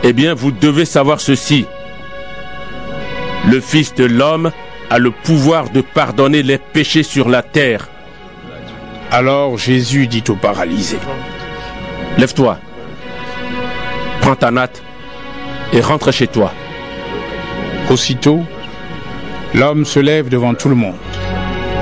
Eh bien, vous devez savoir ceci. Le Fils de l'homme a le pouvoir de pardonner les péchés sur la terre. Alors Jésus dit au paralysé: Lève-toi, prends ta natte et rentre chez toi. Aussitôt, l'homme se lève devant tout le monde.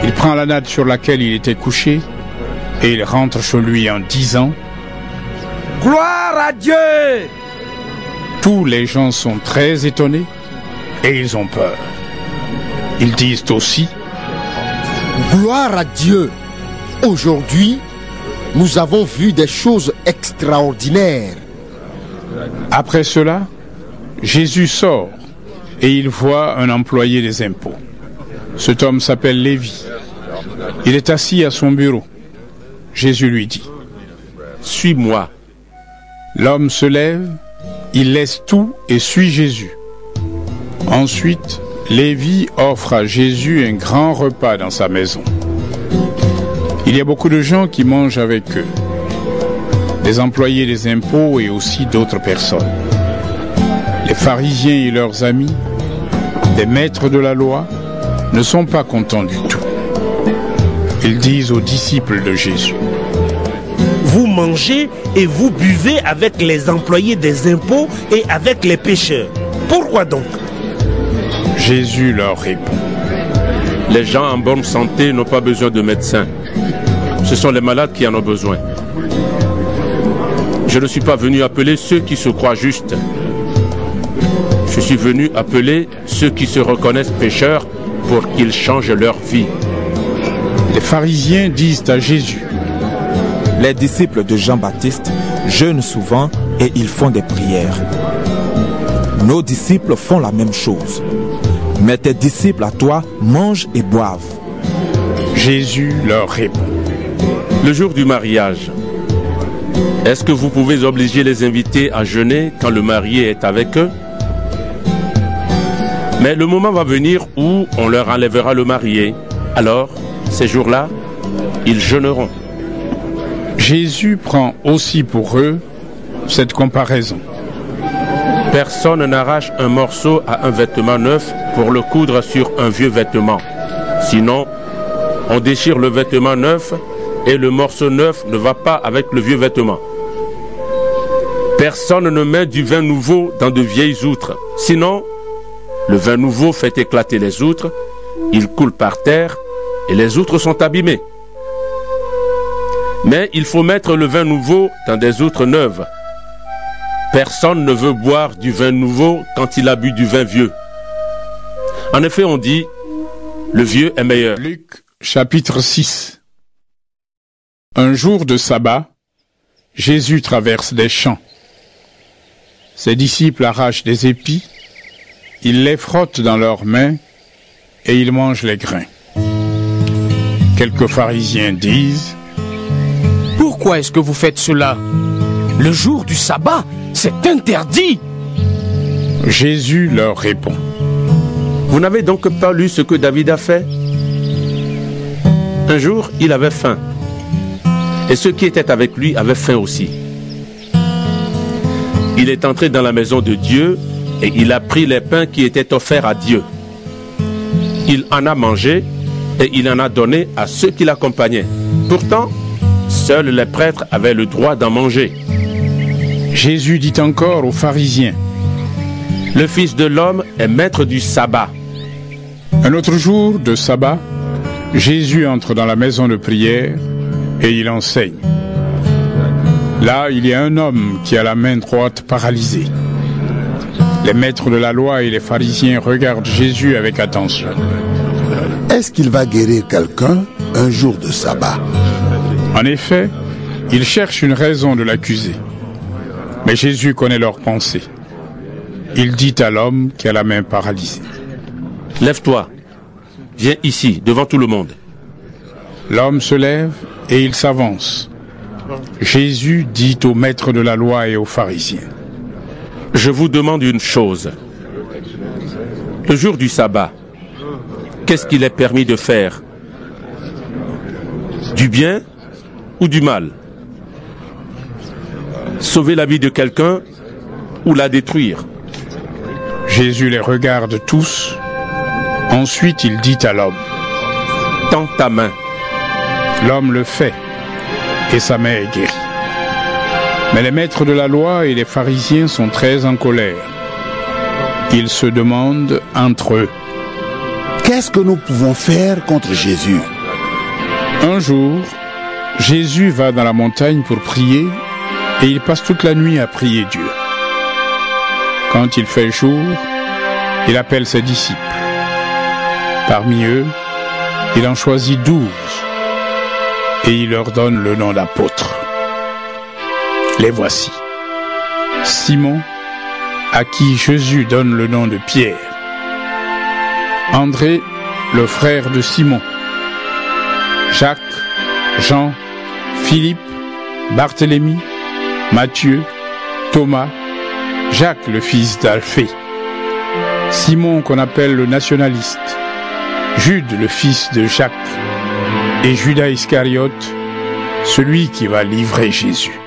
Il prend la natte sur laquelle il était couché et il rentre chez lui en disant: Gloire à Dieu! Tous les gens sont très étonnés et ils ont peur. Ils disent aussi: Gloire à Dieu! Aujourd'hui, nous avons vu des choses extraordinaires. Après cela, Jésus sort et il voit un employé des impôts. Cet homme s'appelle Lévi. Il est assis à son bureau. Jésus lui dit: Suis-moi. L'homme se lève, il laisse tout et suit Jésus. Ensuite, Lévi offre à Jésus un grand repas dans sa maison. Il y a beaucoup de gens qui mangent avec eux, des employés des impôts et aussi d'autres personnes. Les pharisiens et leurs amis, des maîtres de la loi, ne sont pas contents du tout. Ils disent aux disciples de Jésus: Vous mangez et vous buvez avec les employés des impôts et avec les pécheurs. Pourquoi donc? Jésus leur répond: Les gens en bonne santé n'ont pas besoin de médecins. Ce sont les malades qui en ont besoin. Je ne suis pas venu appeler ceux qui se croient justes. Je suis venu appeler ceux qui se reconnaissent pécheurs pour qu'ils changent leur vie. Les pharisiens disent à Jésus: Les disciples de Jean-Baptiste jeûnent souvent et ils font des prières. Nos disciples font la même chose. Mais tes disciples à toi mangent et boivent. Jésus leur répond: Le jour du mariage, est-ce que vous pouvez obliger les invités à jeûner quand le marié est avec eux? Mais le moment va venir où on leur enlèvera le marié. Alors, ces jours-là, ils jeûneront. Jésus prend aussi pour eux cette comparaison. Personne n'arrache un morceau à un vêtement neuf pour le coudre sur un vieux vêtement. Sinon, on déchire le vêtement neuf et le morceau neuf ne va pas avec le vieux vêtement. Personne ne met du vin nouveau dans de vieilles outres. Sinon, le vin nouveau fait éclater les outres, il coule par terre et les outres sont abîmées. Mais il faut mettre le vin nouveau dans des outres neuves. Personne ne veut boire du vin nouveau quand il a bu du vin vieux. En effet, on dit, le vieux est meilleur. Luc chapitre 6. Un jour de sabbat, Jésus traverse des champs. Ses disciples arrachent des épis, ils les frottent dans leurs mains et ils mangent les grains. Quelques pharisiens disent: Pourquoi est-ce que vous faites cela? Le jour du sabbat, c'est interdit. Jésus leur répond: Vous n'avez donc pas lu ce que David a fait? Un jour, il avait faim. Et ceux qui étaient avec lui avaient faim aussi. Il est entré dans la maison de Dieu et il a pris les pains qui étaient offerts à Dieu. Il en a mangé et il en a donné à ceux qui l'accompagnaient. Pourtant, seuls les prêtres avaient le droit d'en manger. Jésus dit encore aux pharisiens: Le Fils de l'homme est maître du sabbat. Un autre jour de sabbat, Jésus entre dans la maison de prière et il enseigne. Là, il y a un homme qui a la main droite paralysée. Les maîtres de la loi et les pharisiens regardent Jésus avec attention. Est-ce qu'il va guérir quelqu'un un jour de sabbat? En effet, ils cherchent une raison de l'accuser. Mais Jésus connaît leurs pensées. Il dit à l'homme qui a la main paralysée: Lève-toi, viens ici, devant tout le monde. L'homme se lève et il s'avance. Jésus dit aux maîtres de la loi et aux pharisiens: Je vous demande une chose. Le jour du sabbat, qu'est-ce qu'il est permis de faire? Du bien ou du mal? Sauver la vie de quelqu'un ou la détruire. Jésus les regarde tous. Ensuite, il dit à l'homme, « Tends ta main. » L'homme le fait, et sa main est guérie. Mais les maîtres de la loi et les pharisiens sont très en colère. Ils se demandent entre eux, « Qu'est-ce que nous pouvons faire contre Jésus ?» Un jour, Jésus va dans la montagne pour prier, et il passe toute la nuit à prier Dieu. Quand il fait jour, il appelle ses disciples. Parmi eux, il en choisit 12, et il leur donne le nom d'apôtres. Les voici. Simon, à qui Jésus donne le nom de Pierre. André, le frère de Simon. Jacques, Jean, Philippe, Barthélemy, Matthieu, Thomas, Jacques le fils d'Alphée, Simon qu'on appelle le nationaliste, Jude le fils de Jacques, et Judas Iscariote, celui qui va livrer Jésus.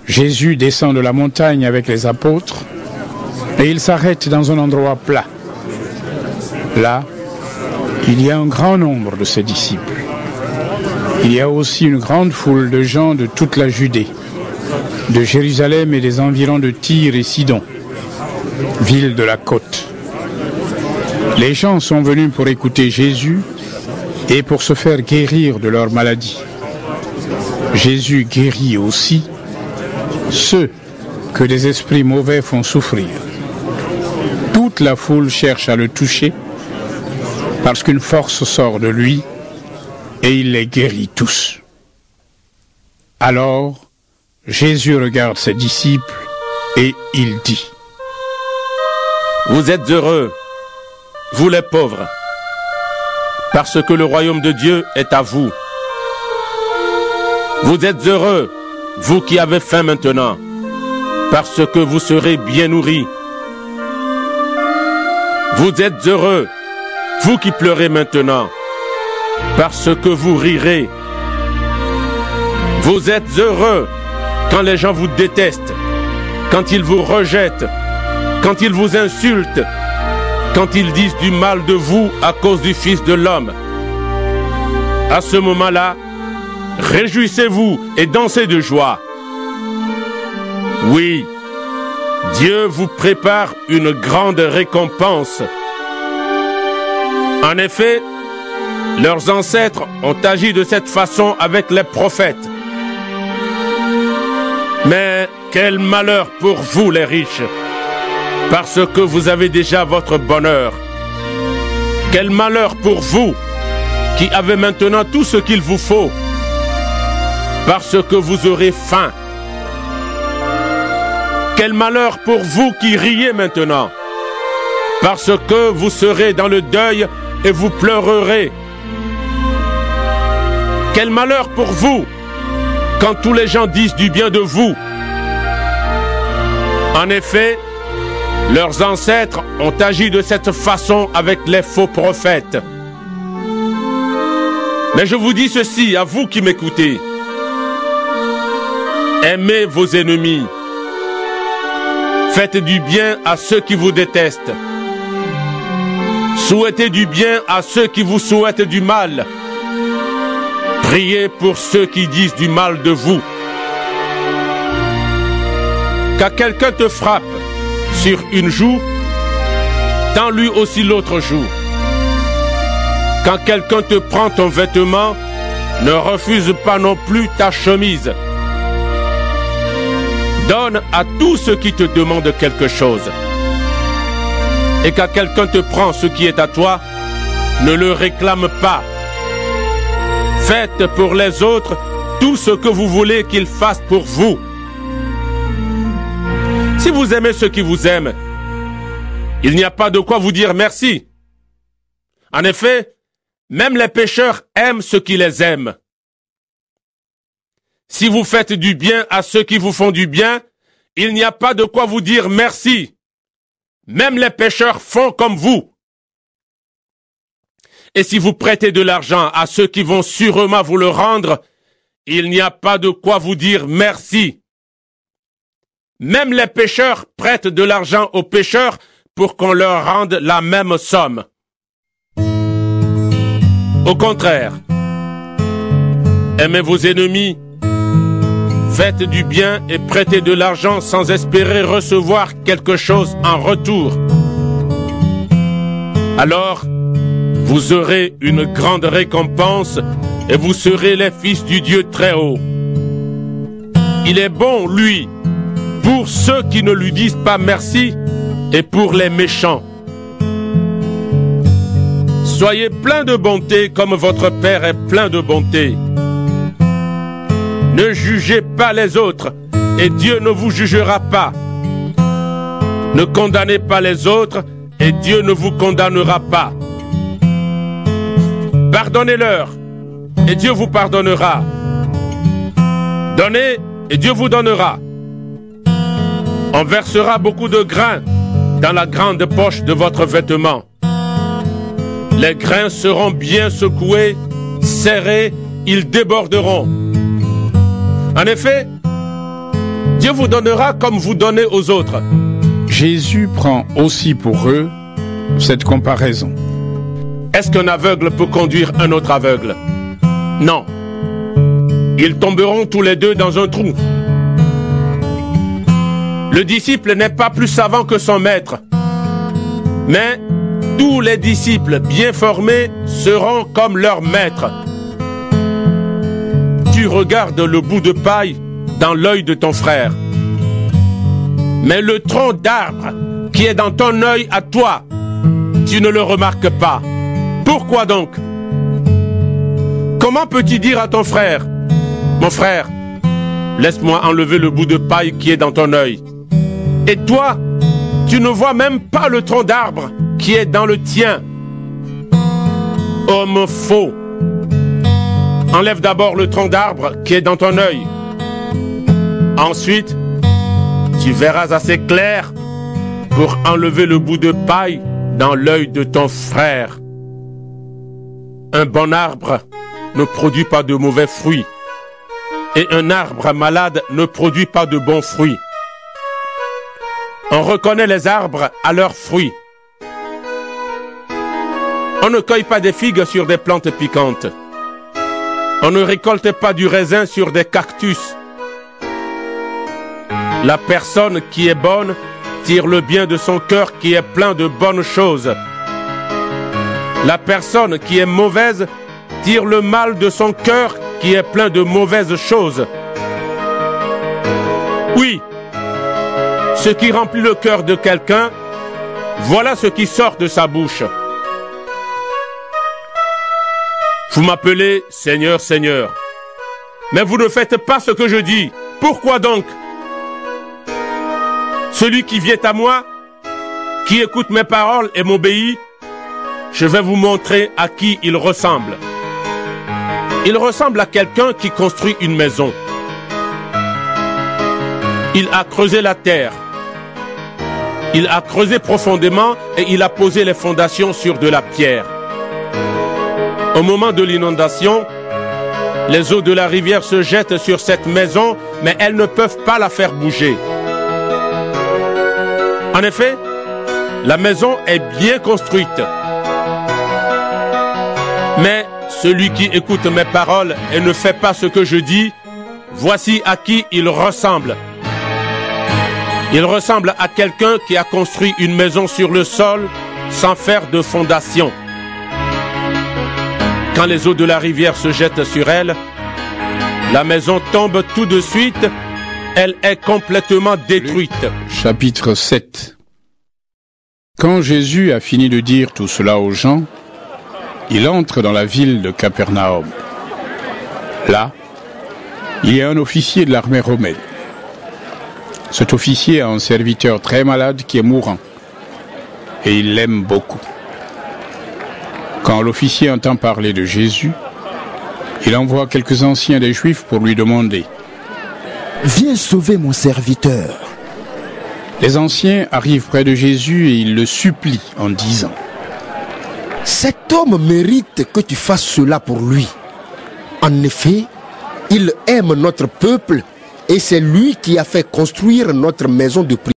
Jésus descend de la montagne avec les apôtres et il s'arrête dans un endroit plat. Là, il y a un grand nombre de ses disciples. Il y a aussi une grande foule de gens de toute la Judée, de Jérusalem et des environs de Tyr et Sidon, ville de la côte. Les gens sont venus pour écouter Jésus et pour se faire guérir de leur maladie. Jésus guérit aussi ceux que des esprits mauvais font souffrir. Toute la foule cherche à le toucher parce qu'une force sort de lui et il les guérit tous. Alors, Jésus regarde ses disciples et il dit, « Vous êtes heureux, vous les pauvres, parce que le royaume de Dieu est à vous. Vous êtes heureux, vous qui avez faim maintenant, parce que vous serez bien nourris. Vous êtes heureux, vous qui pleurez maintenant, parce que vous rirez. Vous êtes heureux quand les gens vous détestent, quand ils vous rejettent, quand ils vous insultent, quand ils disent du mal de vous à cause du Fils de l'homme. À ce moment-là, réjouissez-vous et dansez de joie. Oui, Dieu vous prépare une grande récompense. En effet, leurs ancêtres ont agi de cette façon avec les prophètes. Mais quel malheur pour vous les riches, parce que vous avez déjà votre bonheur. Quel malheur pour vous qui avez maintenant tout ce qu'il vous faut, parce que vous aurez faim. Quel malheur pour vous qui riez maintenant, parce que vous serez dans le deuil et vous pleurerez. Quel malheur pour vous quand tous les gens disent du bien de vous. En effet, leurs ancêtres ont agi de cette façon avec les faux prophètes. Mais je vous dis ceci, à vous qui m'écoutez. Aimez vos ennemis. Faites du bien à ceux qui vous détestent. Souhaitez du bien à ceux qui vous souhaitent du mal. Priez pour ceux qui disent du mal de vous. Quand quelqu'un te frappe sur une joue, tends lui aussi l'autre joue. Quand quelqu'un te prend ton vêtement, ne refuse pas non plus ta chemise. Donne à tous ceux qui te demandent quelque chose. Et quand quelqu'un te prend ce qui est à toi, ne le réclame pas. Faites pour les autres tout ce que vous voulez qu'ils fassent pour vous. Si vous aimez ceux qui vous aiment, il n'y a pas de quoi vous dire merci. En effet, même les pécheurs aiment ceux qui les aiment. Si vous faites du bien à ceux qui vous font du bien, il n'y a pas de quoi vous dire merci. Même les pécheurs font comme vous. Et si vous prêtez de l'argent à ceux qui vont sûrement vous le rendre, il n'y a pas de quoi vous dire merci. même les pécheurs prêtent de l'argent aux pécheurs pour qu'on leur rende la même somme. Au contraire, aimez vos ennemis, faites du bien et prêtez de l'argent sans espérer recevoir quelque chose en retour. Alors, vous aurez une grande récompense et vous serez les fils du Dieu très haut. Il est bon, lui, pour ceux qui ne lui disent pas merci et pour les méchants. Soyez pleins de bonté comme votre Père est plein de bonté. Ne jugez pas les autres et Dieu ne vous jugera pas. Ne condamnez pas les autres et Dieu ne vous condamnera pas. Pardonnez-leur et Dieu vous pardonnera. Donnez et Dieu vous donnera. On versera beaucoup de grains dans la grande poche de votre vêtement. Les grains seront bien secoués, serrés, ils déborderont. En effet, Dieu vous donnera comme vous donnez aux autres. Jésus prend aussi pour eux cette comparaison. Est-ce qu'un aveugle peut conduire un autre aveugle? Non. Ils tomberont tous les deux dans un trou. Le disciple n'est pas plus savant que son maître. Mais tous les disciples bien formés seront comme leur maître. Tu regardes le bout de paille dans l'œil de ton frère. Mais le tronc d'arbre qui est dans ton œil à toi, tu ne le remarques pas. Pourquoi donc? Comment peux-tu dire à ton frère, mon frère, laisse-moi enlever le bout de paille qui est dans ton œil? Et toi, tu ne vois même pas le tronc d'arbre qui est dans le tien. Homme faux, enlève d'abord le tronc d'arbre qui est dans ton œil. Ensuite, tu verras assez clair pour enlever le bout de paille dans l'œil de ton frère. Un bon arbre ne produit pas de mauvais fruits, et un arbre malade ne produit pas de bons fruits. On reconnaît les arbres à leurs fruits. On ne cueille pas des figues sur des plantes piquantes. On ne récolte pas du raisin sur des cactus. La personne qui est bonne tire le bien de son cœur qui est plein de bonnes choses. La personne qui est mauvaise tire le mal de son cœur qui est plein de mauvaises choses. Oui, ce qui remplit le cœur de quelqu'un, voilà ce qui sort de sa bouche. Vous m'appelez Seigneur, Seigneur, mais vous ne faites pas ce que je dis. Pourquoi donc? Celui qui vient à moi, qui écoute mes paroles et m'obéit, je vais vous montrer à qui il ressemble. Il ressemble à quelqu'un qui construit une maison. Il a creusé la terre. Il a creusé profondément et il a posé les fondations sur de la pierre. Au moment de l'inondation, les eaux de la rivière se jettent sur cette maison, mais elles ne peuvent pas la faire bouger. En effet, la maison est bien construite. Mais celui qui écoute mes paroles et ne fait pas ce que je dis, voici à qui il ressemble. Il ressemble à quelqu'un qui a construit une maison sur le sol sans faire de fondation. Quand les eaux de la rivière se jettent sur elle, la maison tombe tout de suite, elle est complètement détruite. Chapitre 7. Quand Jésus a fini de dire tout cela aux gens, il entre dans la ville de Capernaum. Là, il y a un officier de l'armée romaine. Cet officier a un serviteur très malade qui est mourant, et il l'aime beaucoup. Quand l'officier entend parler de Jésus, il envoie quelques anciens des Juifs pour lui demander « Viens sauver mon serviteur ». Les anciens arrivent près de Jésus et ils le supplient en disant « Cet homme mérite que tu fasses cela pour lui. En effet, il aime notre peuple Et c'est lui qui a fait construire notre maison de prière.